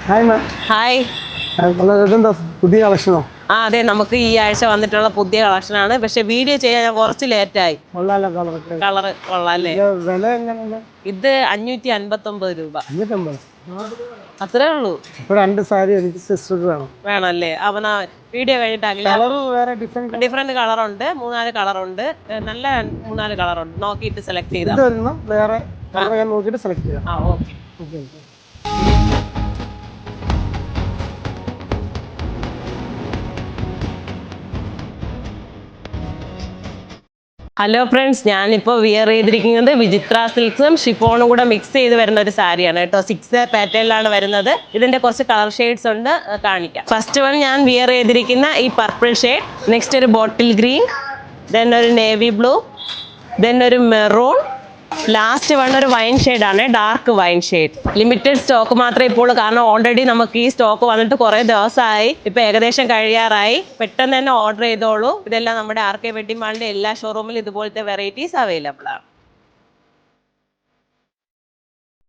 Hi ma'am. Hi. ഇതെന്താ പുതിയ കളക്ഷനോ? അതെ, നമുക്ക് ഈ ആഴ്ച വന്നിട്ടുള്ള പുതിയ കളക്ഷനാണ്. പക്ഷെ വീഡിയോ ചെയ്യാൻ ഞാൻ കുറച്ച് ലേറ്റായി. കളറ് കൊള്ളാല്ലേ? വില എങ്ങനെയാണ്? ഇത് 559 രൂപ. 550. അത്രേ ഉള്ളൂ. ഇപ്പൊ 2 സാരി എനിക്ക് സിസ്റ്റർക്ക് വേണം. വേണമല്ലേ? അവനാ വീഡിയോ കഴിഞ്ഞിട്ടാകില്ല. കളറ് വേറെ ഡിഫറെന്റ് കളറുണ്ട്, 3-4 കളറുണ്ട്. നല്ല 3-4 കളറുണ്ട്. നോക്കിയിട്ട് സെലക്ട് ചെയ്താൽ വേറെ കളർ നോക്കിയിട്ട് സെലക്ട് ചെയ്യാം. ഓക്കെ. ഹലോ ഫ്രണ്ട്സ്, ഞാനിപ്പോൾ വിയർ ചെയ്തിരിക്കുന്നത് വിചിത്ര സിൽക്സും ഷിഫോണും കൂടെ മിക്സ് ചെയ്ത് വരുന്ന ഒരു സാരിയാണ് കേട്ടോ. 6 പാറ്റേണിലാണ് വരുന്നത്. ഇതിൻ്റെ കുറച്ച് കളർ ഷെയ്ഡ്സ് ഉണ്ട്, കാണിക്കാം. ഫസ്റ്റ് വൺ ഞാൻ വിയർ ചെയ്തിരിക്കുന്ന ഈ പർപ്പിൾ ഷെയ്ഡ്, നെക്സ്റ്റ് ഒരു ബോട്ടിൽ ഗ്രീൻ, ദെൻ ഒരു നേവി ബ്ലൂ, ദെൻ ഒരു മെറൂൺ, ലാസ്റ്റ് വൺ ഒരു വൈൻ ഷെയ്ഡാണ്, dark wine shade. Limited stock മാത്രമേ ഇപ്പോൾ, കാരണം ഓൾറെഡി നമുക്ക് ഈ സ്റ്റോക്ക് വന്നിട്ട് കുറേ ദിവസമായി. ഇപ്പം ഏകദേശം കഴിയാറായി. പെട്ടെന്ന് തന്നെ ഓർഡർ ചെയ്തോളൂ. ഇതെല്ലാം നമ്മുടെ ആർ കെ വെഡിങ് മാളിൻ്റെ എല്ലാ ഷോറൂമിലും ഇതുപോലത്തെ വെറൈറ്റീസ് അവൈലബിൾ ആണ്.